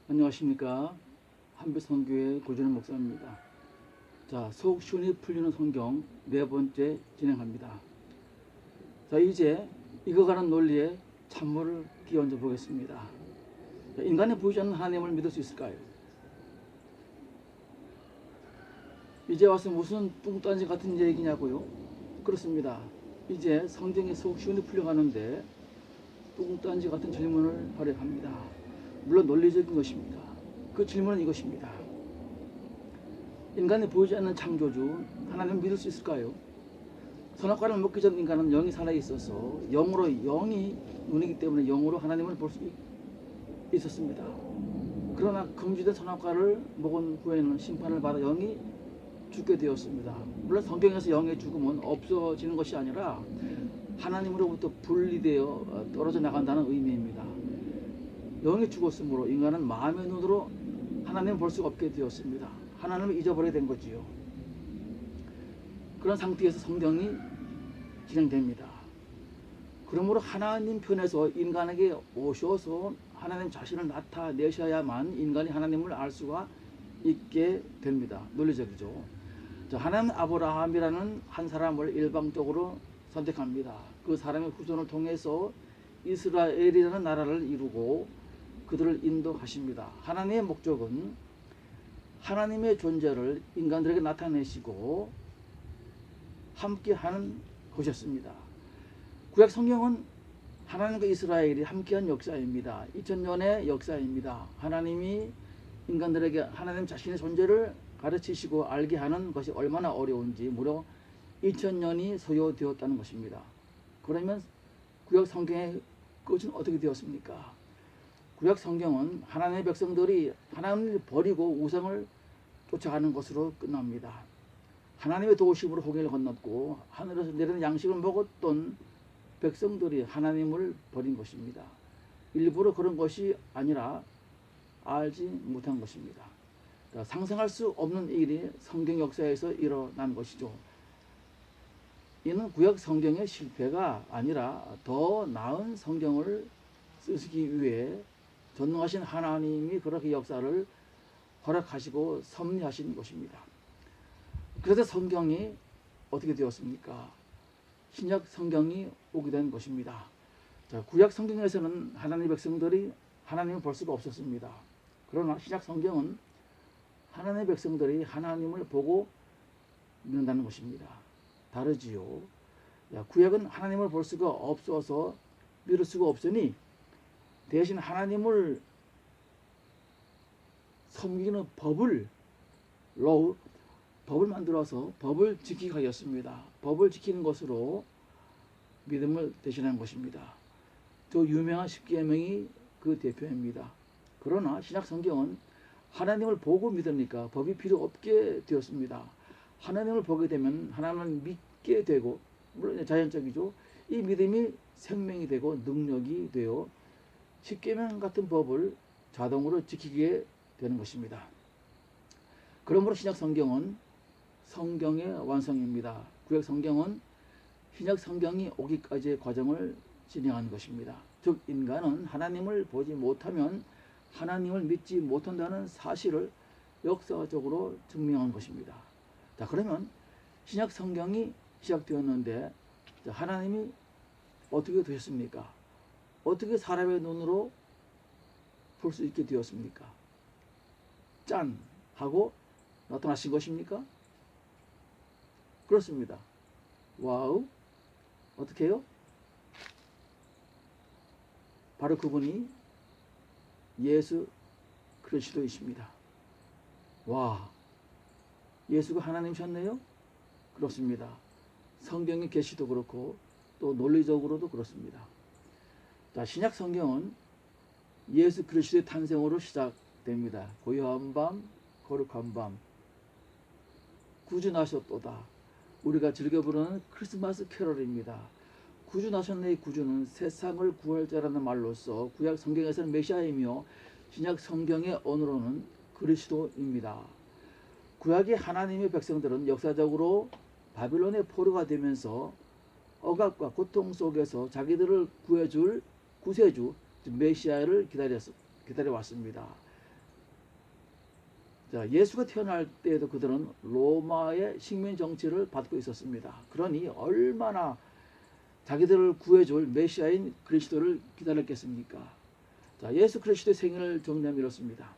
안녕하십니까. 한빛성교회 고준현 목사입니다. 자, 속 시원히 풀리는 성경 네 번째 진행합니다. 자, 이제 익어가는 논리에 찬물을 끼얹어 보겠습니다. 자, 인간이 보이지 않는 하나님을 믿을 수 있을까요? 이제 와서 무슨 뚱딴지 같은 얘기냐고요? 그렇습니다. 이제 성경이 속 시원히 풀려가는데 뚱딴지 같은 질문을 하려 합니다. 물론 논리적인 것입니다. 그 질문은 이것입니다. 인간이 보이지 않는 창조주 하나님을 믿을 수 있을까요? 선악과를 먹기 전 인간은 영이 살아있어서 영으로, 영이 눈이기 때문에 영으로 하나님을 볼 수 있었습니다. 그러나 금지된 선악과를 먹은 후에는 심판을 받아 영이 죽게 되었습니다. 물론 성경에서 영의 죽음은 없어지는 것이 아니라 하나님으로부터 분리되어 떨어져 나간다는 의미입니다. 영이 죽었으므로 인간은 마음의 눈으로 하나님을 볼 수가 없게 되었습니다. 하나님을 잊어버리게 된 거지요. 그런 상태에서 성경이 진행됩니다. 그러므로 하나님 편에서 인간에게 오셔서 하나님 자신을 나타내셔야만 인간이 하나님을 알 수가 있게 됩니다. 논리적이죠. 하나님 아브라함이라는 한 사람을 일방적으로 선택합니다. 그 사람의 후손을 통해서 이스라엘이라는 나라를 이루고 그들을 인도하십니다. 하나님의 목적은 하나님의 존재를 인간들에게 나타내시고 함께하는 것이었습니다. 구약 성경은 하나님과 이스라엘이 함께한 역사입니다. 2000년의 역사입니다. 하나님이 인간들에게 하나님 자신의 존재를 가르치시고 알게 하는 것이 얼마나 어려운지 무려 2000년이 소요되었다는 것입니다. 그러면 구약 성경의 끝은 어떻게 되었습니까? 구약 성경은 하나님의 백성들이 하나님을 버리고 우상을 쫓아가는 것으로 끝납니다. 하나님의 도우심으로 홍해를 건넜고 하늘에서 내리는 양식을 먹었던 백성들이 하나님을 버린 것입니다. 일부러 그런 것이 아니라 알지 못한 것입니다. 상상할 수 없는 일이 성경 역사에서 일어난 것이죠. 이는 구약 성경의 실패가 아니라 더 나은 성경을 쓰시기 위해 전능하신 하나님이 그렇게 역사를 허락하시고 섭리하신 것입니다. 그래서 성경이 어떻게 되었습니까? 신약 성경이 오게 된 것입니다. 구약 성경에서는 하나님의 백성들이 하나님을 볼 수가 없었습니다. 그러나 신약 성경은 하나님의 백성들이 하나님을 보고 믿는다는 것입니다. 다르지요. 구약은 하나님을 볼 수가 없어서 믿을 수가 없으니 대신 하나님을 섬기는 법을 만들어서 법을 지키게 하였습니다. 법을 지키는 것으로 믿음을 대신한 것입니다. 저 유명한 십계명이 그 대표입니다. 그러나 신약 성경은 하나님을 보고 믿으니까 법이 필요 없게 되었습니다. 하나님을 보게 되면 하나님을 믿게 되고, 물론 자연적이죠. 이 믿음이 생명이 되고 능력이 되어 십계명 같은 법을 자동으로 지키게 되는 것입니다. 그러므로 신약 성경은 성경의 완성입니다. 구약 성경은 신약 성경이 오기까지의 과정을 진행한 것입니다. 즉 인간은 하나님을 보지 못하면 하나님을 믿지 못한다는 사실을 역사적으로 증명한 것입니다. 자, 그러면 신약 성경이 시작되었는데 하나님이 어떻게 되셨습니까? 어떻게 사람의 눈으로 볼 수 있게 되었습니까? 짠! 하고 나타나신 것입니까? 그렇습니다. 와우! 어떻게 해요? 바로 그분이 예수 그리스도이십니다. 와! 예수가 하나님이셨네요? 그렇습니다. 성경의 계시도 그렇고 또 논리적으로도 그렇습니다. 자, 신약 성경은 예수 그리스도의 탄생으로 시작됩니다. 고요한 밤, 거룩한 밤, 구주 나셨도다. 우리가 즐겨 부르는 크리스마스 캐럴입니다. 구주 나셨네의 구주는 세상을 구할 자라는 말로서 구약 성경에서는 메시아이며 신약 성경의 언어로는 그리스도입니다. 구약의 하나님의 백성들은 역사적으로 바빌론의 포로가 되면서 억압과 고통 속에서 자기들을 구해줄 구세주 메시아를 기다려왔습니다. 자, 예수가 태어날 때에도 그들은 로마의 식민 정치를 받고 있었습니다. 그러니 얼마나 자기들을 구해줄 메시아인 그리스도를 기다렸겠습니까? 자, 예수 그리스도의 생일을 정리하면 이렇습니다.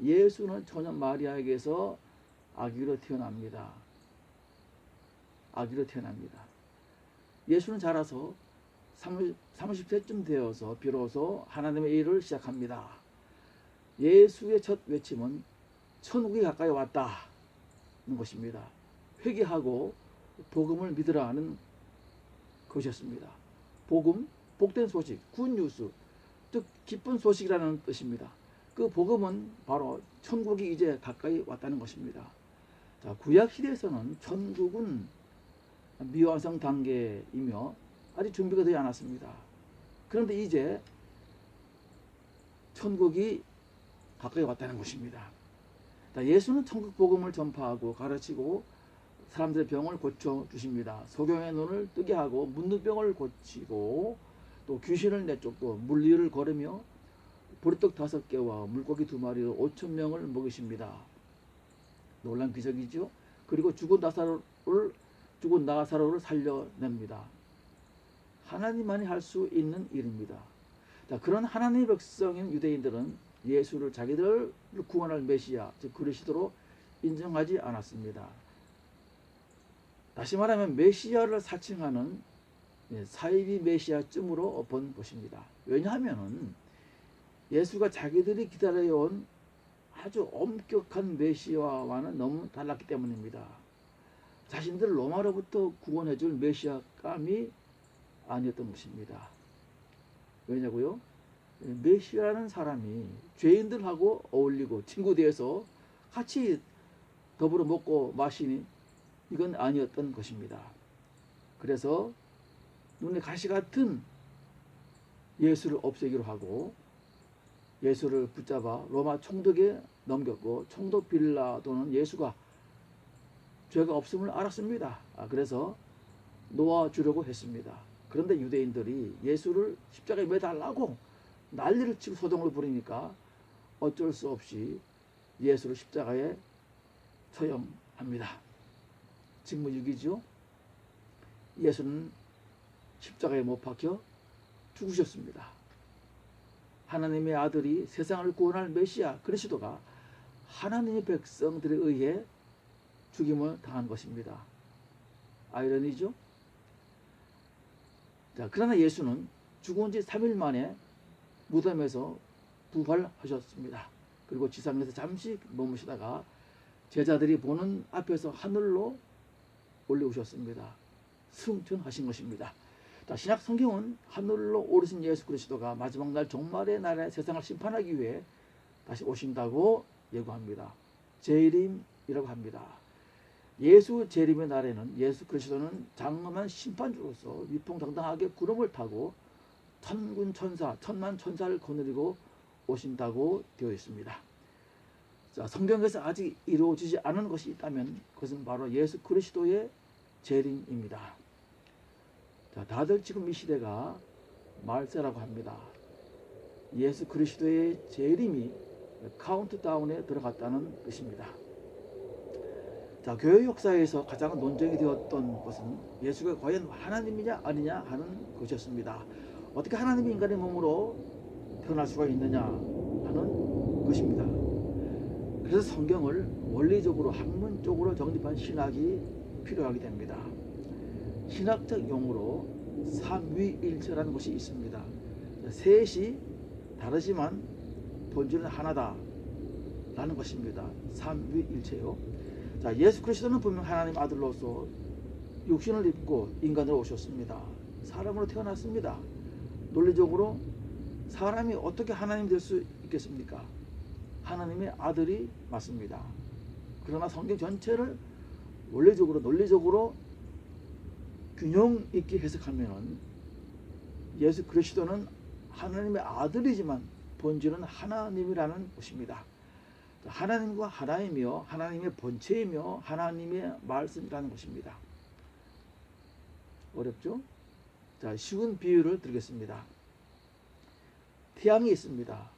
예수는 처녀 마리아에게서 아기로 태어납니다. 아기로 태어납니다. 예수는 자라서 30세쯤 되어서 비로소 하나님의 일을 시작합니다. 예수의 첫 외침은 천국이 가까이 왔다는 것입니다. 회개하고 복음을 믿으라 하는 것이었습니다. 복음, 복된 소식, 굿뉴스, 즉 기쁜 소식이라는 뜻입니다. 그 복음은 바로 천국이 이제 가까이 왔다는 것입니다. 자, 구약 시대에서는 천국은 미완성 단계이며 아직 준비가 되지 않았습니다. 그런데 이제 천국이 가까이 왔다는 것입니다. 자, 예수는 천국 복음을 전파하고 가르치고 사람들의 병을 고쳐 주십니다. 소경의 눈을 뜨게 하고 묻는 병을 고치고 또 귀신을 내쫓고 물리를 걸으며 보리떡 5개와 물고기 2마리로 5,000명을 먹이십니다. 놀란 기적이죠. 그리고 죽은 나사로를 살려냅니다. 하나님만이 할 수 있는 일입니다. 자, 그런 하나님의 백성인 유대인들은 예수를 자기들을 구원할 메시아, 즉 그리스도로 인정하지 않았습니다. 다시 말하면 메시아를 사칭하는 사이비 메시아쯤으로 본 것입니다. 왜냐하면 예수가 자기들이 기다려온 아주 엄격한 메시아와는 너무 달랐기 때문입니다. 자신들을 로마로부터 구원해줄 메시아감이 아니었던 것입니다. 왜냐고요? 메시아라는 사람이 죄인들하고 어울리고 친구 되어서 같이 더불어 먹고 마시니 이건 아니었던 것입니다. 그래서 눈에 가시 같은 예수를 없애기로 하고 예수를 붙잡아 로마 총독에 넘겼고 총독 빌라도는 예수가 죄가 없음을 알았습니다. 그래서 놓아주려고 했습니다. 그런데 유대인들이 예수를 십자가에 매달라고 난리를 치고 소동을 부리니까 어쩔 수 없이 예수를 십자가에 처형합니다. 직무유기죠. 예수는 십자가에 못 박혀 죽으셨습니다. 하나님의 아들이 세상을 구원할 메시아 그리스도가 하나님의 백성들에 의해 죽임을 당한 것입니다. 아이러니죠. 자, 그러나 예수는 죽은 지 3일 만에 무덤에서 부활하셨습니다. 그리고 지상에서 잠시 머무시다가 제자들이 보는 앞에서 하늘로 올라오셨습니다. 승천하신 것입니다. 자, 신약 성경은 하늘로 오르신 예수 그리스도가 마지막 날 종말의 날에 세상을 심판하기 위해 다시 오신다고 예고합니다. 재림이라고 합니다. 예수 재림의 날에는 예수 그리스도는 장엄한 심판주로서 위풍당당하게 구름을 타고 천군 천사, 천만 천사를 거느리고 오신다고 되어 있습니다. 자, 성경에서 아직 이루어지지 않은 것이 있다면 그것은 바로 예수 그리스도의 재림입니다. 자, 다들 지금 이 시대가 말세라고 합니다. 예수 그리스도의 재림이 카운트다운에 들어갔다는 뜻입니다. 자, 교회 역사에서 가장 논쟁이 되었던 것은 예수가 과연 하나님이냐 아니냐 하는 것이었습니다. 어떻게 하나님이 인간의 몸으로 태어날 수가 있느냐 하는 것입니다. 그래서 성경을 원리적으로 학문적으로 정립한 신학이 필요하게 됩니다. 신학적 용어로 삼위일체라는 것이 있습니다. 셋이 다르지만 본질은 하나다 라는 것입니다. 삼위일체요. 자, 예수 그리스도는 분명 하나님 아들로서 육신을 입고 인간으로 오셨습니다. 사람으로 태어났습니다. 논리적으로 사람이 어떻게 하나님 될 수 있겠습니까? 하나님의 아들이 맞습니다. 그러나 성경 전체를 논리적으로 균형 있게 해석하면 예수 그리스도는 하나님의 아들이지만 본질은 하나님이라는 것입니다. 하나님과 하나이며 하나님의 본체이며 하나님의 말씀이라는 것입니다. 어렵죠? 자, 쉬운 비유를 드리겠습니다. 태양이 있습니다.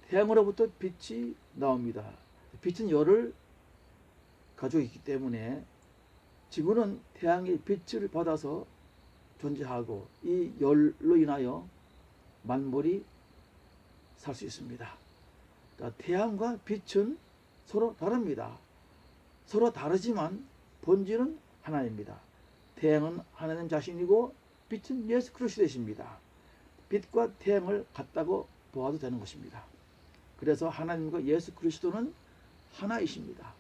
태양으로부터 빛이 나옵니다. 빛은 열을 가지고 있기 때문에 지구는 태양의 빛을 받아서 존재하고 이 열로 인하여 만물이 살 수 있습니다. 그러니까 태양과 빛은 서로 다릅니다. 서로 다르지만 본질은 하나입니다. 태양은 하나님 자신이고 빛은 예수 그리스도이십니다. 빛과 태양을 같다고 보아도 되는 것입니다. 그래서 하나님과 예수 그리스도는 하나이십니다.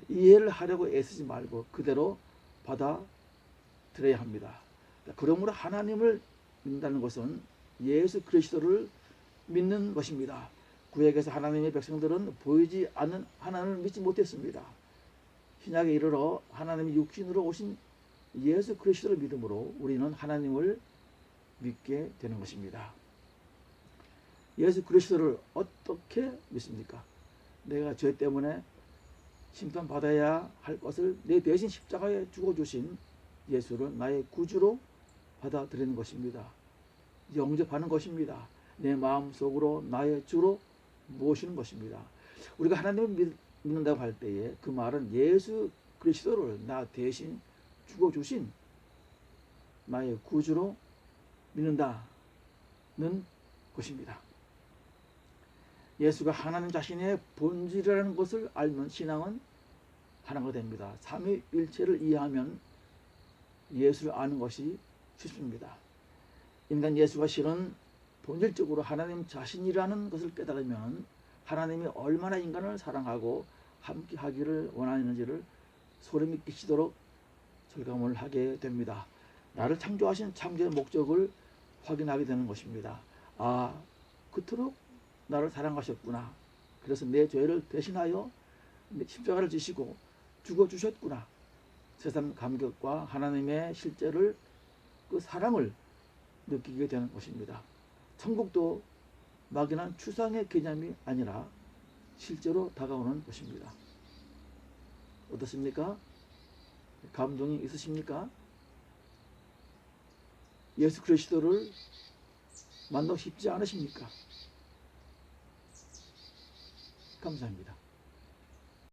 이해를 하려고 애쓰지 말고 그대로 받아들여야 합니다. 그러므로 하나님을 믿는다는 것은 예수 그리스도를 믿는 것입니다. 구약에서 하나님의 백성들은 보이지 않는 하나님을 믿지 못했습니다. 신약에 이르러 하나님이 육신으로 오신 예수 그리스도를 믿음으로 우리는 하나님을 믿게 되는 것입니다. 예수 그리스도를 어떻게 믿습니까? 내가 죄 때문에 심판받아야 할 것을 내 대신 십자가에 죽어주신 예수를 나의 구주로 받아들이는 것입니다. 영접하는 것입니다. 내 마음속으로 나의 주로 모시는 것입니다. 우리가 하나님을 믿는다고 할 때에 그 말은 예수 그리스도를 나 대신 죽어주신 나의 구주로 믿는다는 것입니다. 예수가 하나님 자신의 본질이라는 것을 알면 신앙은 하나가 됩니다. 삼위일체를 이해하면 예수를 아는 것이 쉽습니다. 인간 예수가 실은 본질적으로 하나님 자신이라는 것을 깨달으면 하나님이 얼마나 인간을 사랑하고 함께 하기를 원하는지를 소름이 끼치도록 절감을 하게 됩니다. 나를 창조하신 창조의 목적을 확인하게 되는 것입니다. 아, 그토록 나를 사랑하셨구나. 그래서 내 죄를 대신하여 십자가를 지시고 죽어주셨구나. 세상 감격과 하나님의 실제를 그 사랑을 느끼게 되는 것입니다. 천국도 막연한 추상의 개념이 아니라 실제로 다가오는 것입니다. 어떻습니까? 감동이 있으십니까? 예수 그리스도를 만나고 싶지 않으십니까? 감사합니다.